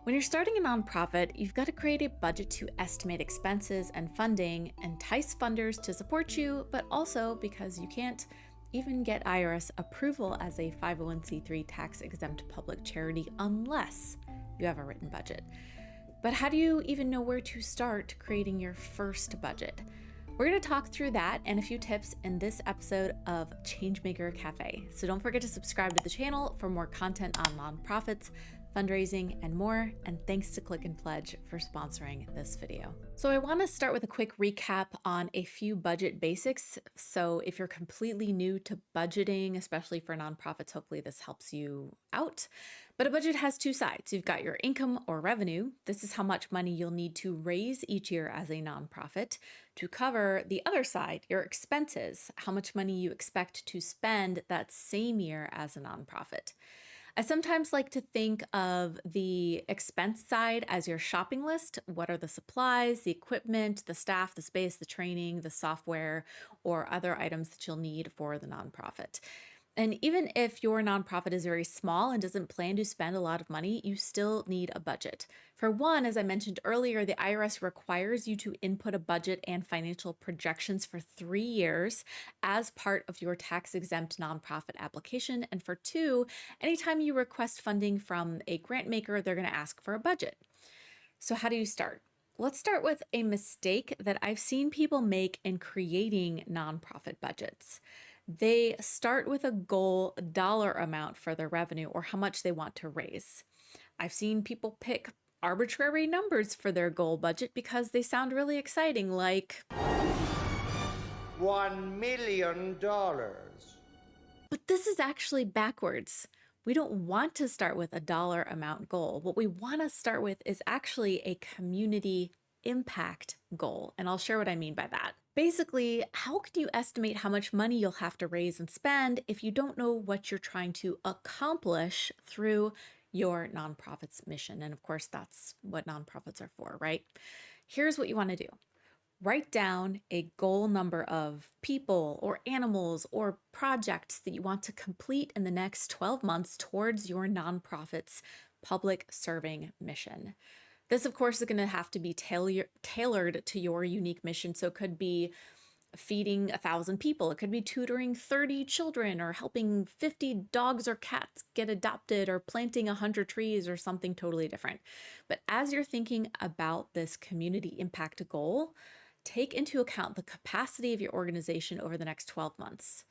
When you're starting a nonprofit, you've got to create a budget to estimate expenses and funding, entice funders to support you, but also because you can't even get IRS approval as a 501c3 tax exempt public charity unless you have a written budget. But how do you even know where to start creating your first budget? We're going to talk through that and a few tips in this episode of Changemaker Cafe. So don't forget to subscribe to the channel for more content on nonprofits, fundraising, and more. And thanks to Click and Pledge for sponsoring this video. So I want to start with a quick recap on a few budget basics. So if you're completely new to budgeting, especially for nonprofits, hopefully this helps you out. But a budget has two sides. You've got your income or revenue. This is how much money you'll need to raise each year as a nonprofit. To cover the other side, your expenses, how much money you expect to spend that same year as a nonprofit. I sometimes like to think of the expense side as your shopping list. What are the supplies, the equipment, the staff, the space, the training, the software, or other items that you'll need for the nonprofit? And even if your nonprofit is very small and doesn't plan to spend a lot of money, you still need a budget. For one, as I mentioned earlier, the IRS requires you to input a budget and financial projections for 3 years as part of your tax-exempt nonprofit application. And for two, anytime you request funding from a grant maker, they're going to ask for a budget. So how do you start? Let's start with a mistake that I've seen people make in creating nonprofit budgets. They start with a goal dollar amount for their revenue or how much they want to raise. I've seen people pick arbitrary numbers for their goal budget because they sound really exciting, like $1 million. But this is actually backwards. We don't want to start with a dollar amount goal. What we want to start with is actually a community impact goal. And I'll share what I mean by that. Basically, how can you estimate how much money you'll have to raise and spend if you don't know what you're trying to accomplish through your nonprofit's mission? And of course, that's what nonprofits are for, right? Here's what you want to do. Write down a goal number of people or animals or projects that you want to complete in the next 12 months towards your nonprofit's public serving mission. This, of course, is going to have to be tailored to your unique mission. So it could be feeding 1,000 people. It could be tutoring 30 children or helping 50 dogs or cats get adopted or planting 100 trees or something totally different. But as you're thinking about this community impact goal, take into account the capacity of your organization over the next 12 months.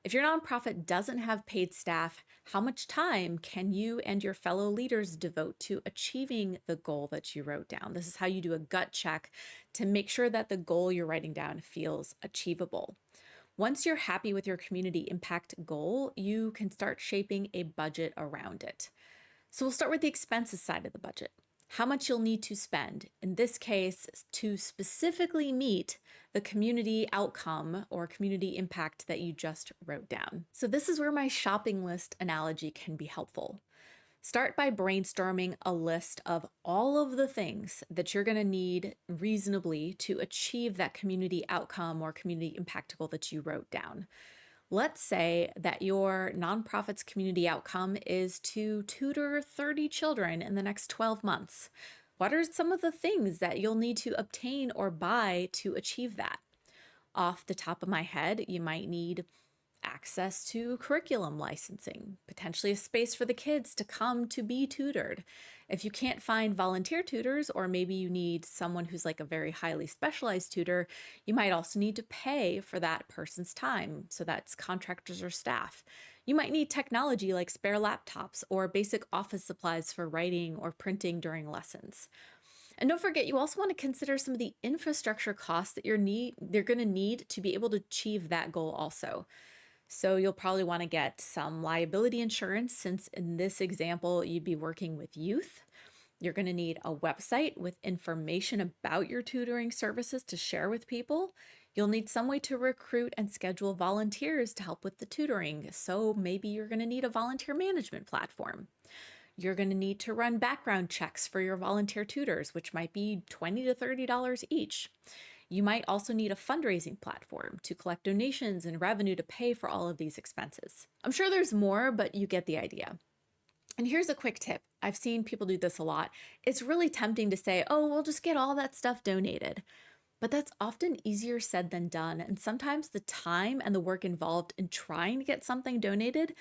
If your nonprofit doesn't have paid staff, how much time can you and your fellow leaders devote to achieving the goal that you wrote down? This is how you do a gut check to make sure that the goal you're writing down feels achievable. Once you're happy with your community impact goal, you can start shaping a budget around it. So we'll start with the expenses side of the budget. How much you'll need to spend, in this case, to specifically meet the community outcome or community impact that you just wrote down. So this is where my shopping list analogy can be helpful. Start by brainstorming a list of all of the things that you're going to need reasonably to achieve that community outcome or community impact goal that you wrote down. Let's say that your nonprofit's community outcome is to tutor 30 children in the next 12 months. What are some of the things that you'll need to obtain or buy to achieve that? Off the top of my head, you might need access to curriculum licensing, potentially a space for the kids to come to be tutored. If you can't find volunteer tutors, or maybe you need someone who's like a very highly specialized tutor, you might also need to pay for that person's time. So that's contractors or staff. You might need technology like spare laptops or basic office supplies for writing or printing during lessons. And don't forget, you also want to consider some of the infrastructure costs that they're going to need to be able to achieve that goal also. So you'll probably want to get some liability insurance, since in this example, you'd be working with youth. You're going to need a website with information about your tutoring services to share with people. You'll need some way to recruit and schedule volunteers to help with the tutoring. So maybe you're going to need a volunteer management platform. You're going to need to run background checks for your volunteer tutors, which might be $20 to $30 each. You might also need a fundraising platform to collect donations and revenue to pay for all of these expenses. I'm sure there's more, but you get the idea. And here's a quick tip. I've seen people do this a lot. It's really tempting to say, oh, we'll just get all that stuff donated. But that's often easier said than done. And sometimes the time and the work involved in trying to get something donated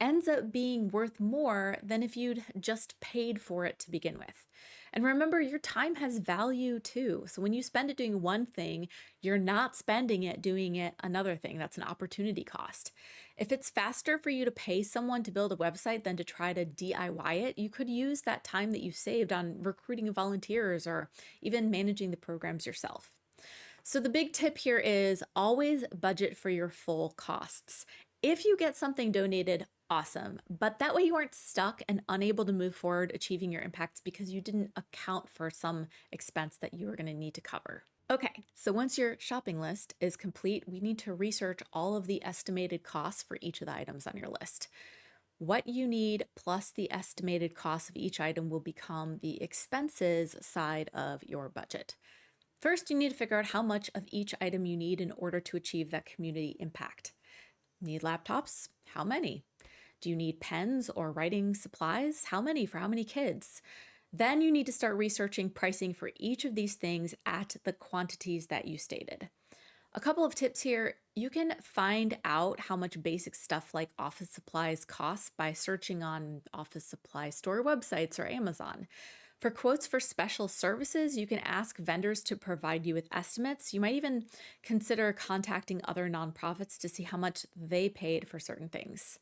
ends up being worth more than if you'd just paid for it to begin with. And remember, your time has value too. So when you spend it doing one thing, you're not spending it doing it another thing. That's an opportunity cost. If it's faster for you to pay someone to build a website than to try to DIY it, you could use that time that you saved on recruiting volunteers or even managing the programs yourself. So the big tip here is always budget for your full costs. If you get something donated, awesome. But that way you aren't stuck and unable to move forward achieving your impacts because you didn't account for some expense that you were going to need to cover. Okay, so once your shopping list is complete, we need to research all of the estimated costs for each of the items on your list. What you need plus the estimated cost of each item will become the expenses side of your budget. First, you need to figure out how much of each item you need in order to achieve that community impact. Need laptops? How many? Do you need pens or writing supplies? How many for how many kids? Then you need to start researching pricing for each of these things at the quantities that you stated. A couple of tips here. You can find out how much basic stuff like office supplies costs by searching on office supply store websites or Amazon. For quotes for special services, you can ask vendors to provide you with estimates. You might even consider contacting other nonprofits to see how much they paid for certain things.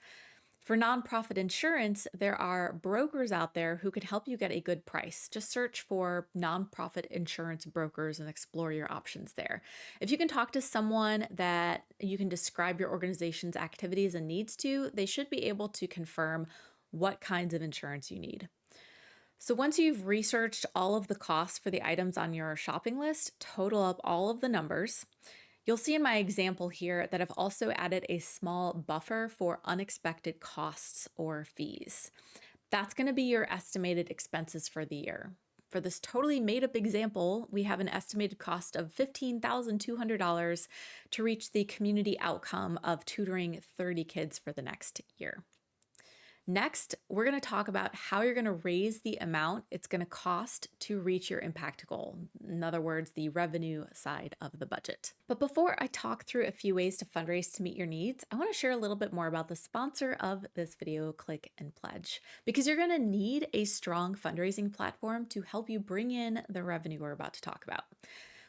For nonprofit insurance, there are brokers out there who could help you get a good price. Just search for nonprofit insurance brokers and explore your options there. If you can talk to someone that you can describe your organization's activities and needs to, they should be able to confirm what kinds of insurance you need. So once you've researched all of the costs for the items on your shopping list, total up all of the numbers. You'll see in my example here that I've also added a small buffer for unexpected costs or fees. That's going to be your estimated expenses for the year. For this totally made up example, we have an estimated cost of $15,200 to reach the community outcome of tutoring 30 kids for the next year. Next, we're going to talk about how you're going to raise the amount it's going to cost to reach your impact goal. In other words, the revenue side of the budget. But before I talk through a few ways to fundraise to meet your needs, I want to share a little bit more about the sponsor of this video, Click and Pledge, because you're going to need a strong fundraising platform to help you bring in the revenue we're about to talk about.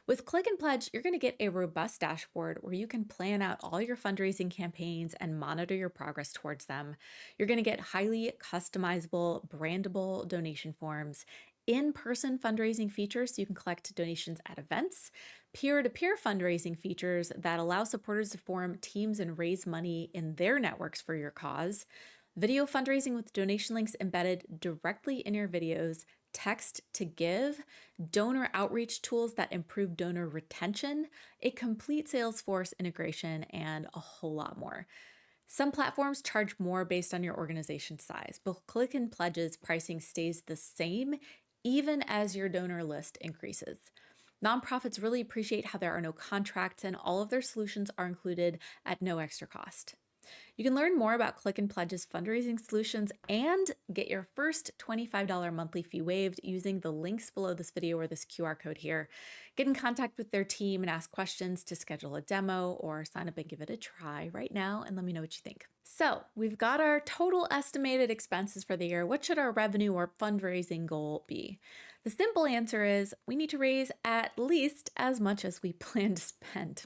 With Click and Pledge, you're going to get a robust dashboard where you can plan out all your fundraising campaigns and monitor your progress towards them. You're going to get highly customizable, brandable donation forms, in-person fundraising features so you can collect donations at events, peer-to-peer fundraising features that allow supporters to form teams and raise money in their networks for your cause, video fundraising with donation links embedded directly in your videos, text to give, donor outreach tools that improve donor retention, a complete Salesforce integration, and a whole lot more. Some platforms charge more based on your organization size, but Click and Pledge's pricing stays the same even as your donor list increases. Nonprofits really appreciate how there are no contracts and all of their solutions are included at no extra cost. You can learn more about Click and Pledge's fundraising solutions and get your first $25 monthly fee waived using the links below this video or this QR code here. Get in contact with their team and ask questions to schedule a demo or sign up and give it a try right now and let me know what you think. So we've got our total estimated expenses for the year. What should our revenue or fundraising goal be? The simple answer is we need to raise at least as much as we plan to spend.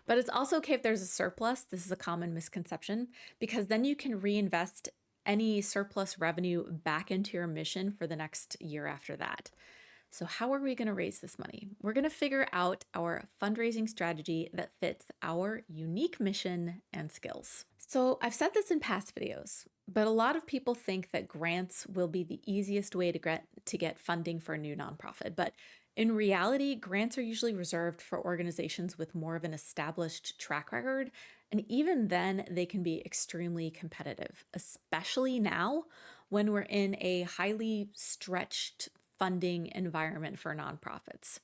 But it's also okay if there's a surplus. This is a common misconception because then you can reinvest any surplus revenue back into your mission for the next year after that. So how are we going to raise this money? We're going to figure out our fundraising strategy that fits our unique mission and skills. So I've said this in past videos, but a lot of people think that grants will be the easiest way to get funding for a new nonprofit. But in reality, grants are usually reserved for organizations with more of an established track record, and even then, they can be extremely competitive, especially now when we're in a highly stretched funding environment for nonprofits.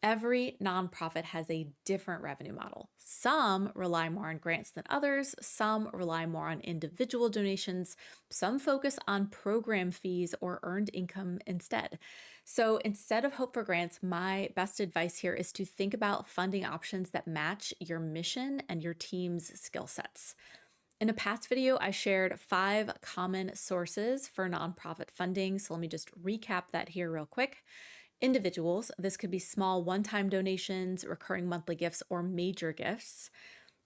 Every nonprofit has a different revenue model. Some rely more on grants than others, some rely more on individual donations, some focus on program fees or earned income instead. So instead of hope for grants, my best advice here is to think about funding options that match your mission and your team's skill sets. In a past video, I shared 5 common sources for nonprofit funding, so let me just recap that here real quick. Individuals, this could be small one-time donations, recurring monthly gifts, or major gifts.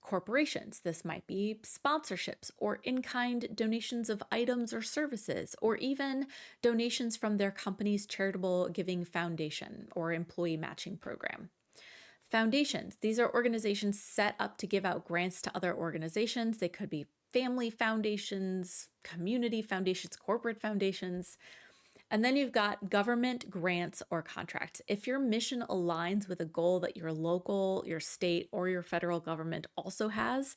Corporations, this might be sponsorships or in-kind donations of items or services, or even donations from their company's charitable giving foundation or employee matching program. Foundations, these are organizations set up to give out grants to other organizations. They could be family foundations, community foundations, corporate foundations. And then you've got government grants or contracts. If your mission aligns with a goal that your local, your state, or your federal government also has,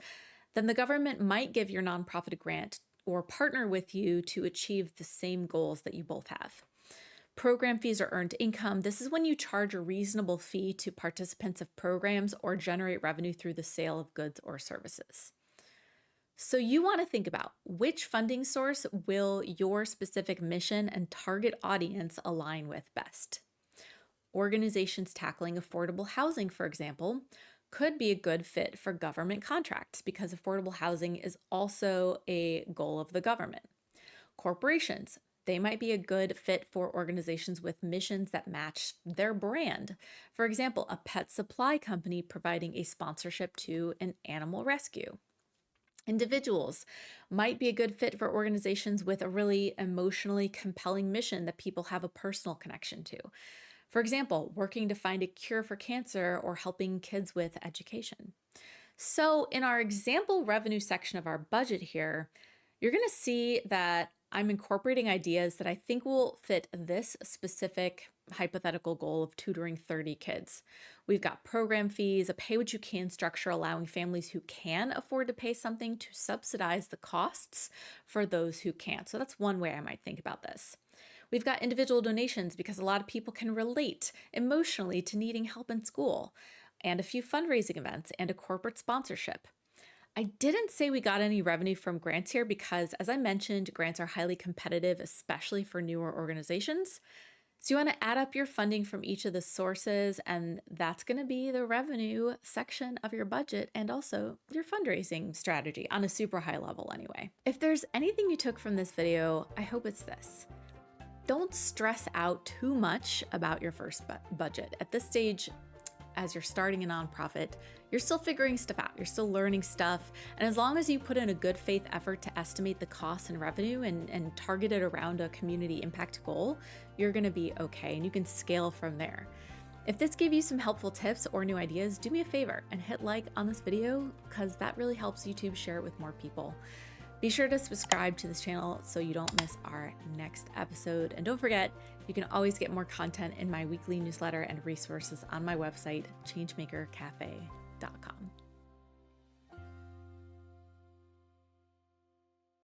then the government might give your nonprofit a grant or partner with you to achieve the same goals that you both have. Program fees or earned income. This is when you charge a reasonable fee to participants of programs or generate revenue through the sale of goods or services. So you want to think about which funding source will your specific mission and target audience align with best. Organizations tackling affordable housing, for example, could be a good fit for government contracts because affordable housing is also a goal of the government. Corporations, they might be a good fit for organizations with missions that match their brand. For example, a pet supply company providing a sponsorship to an animal rescue. Individuals might be a good fit for organizations with a really emotionally compelling mission that people have a personal connection to. For example, working to find a cure for cancer or helping kids with education. So in our example revenue section of our budget here, you're going to see that I'm incorporating ideas that I think will fit this specific hypothetical goal of tutoring 30 kids. We've got program fees, a pay-what-you-can structure allowing families who can afford to pay something to subsidize the costs for those who can't. So that's one way I might think about this. We've got individual donations because a lot of people can relate emotionally to needing help in school, and a few fundraising events and a corporate sponsorship. I didn't say we got any revenue from grants here because, as I mentioned, grants are highly competitive, especially for newer organizations. So you want to add up your funding from each of the sources, and that's going to be the revenue section of your budget and also your fundraising strategy on a super high level anyway. If there's anything you took from this video, I hope it's this. Don't stress out too much about your first budget. At this stage, as you're starting a nonprofit, you're still figuring stuff out. You're still learning stuff. And as long as you put in a good faith effort to estimate the costs and revenue and target it around a community impact goal, you're going to be okay. And you can scale from there. If this gave you some helpful tips or new ideas, do me a favor and hit like on this video because that really helps YouTube share it with more people. Be sure to subscribe to this channel so you don't miss our next episode. And don't forget, you can always get more content in my weekly newsletter and resources on my website, changemakercafe.com.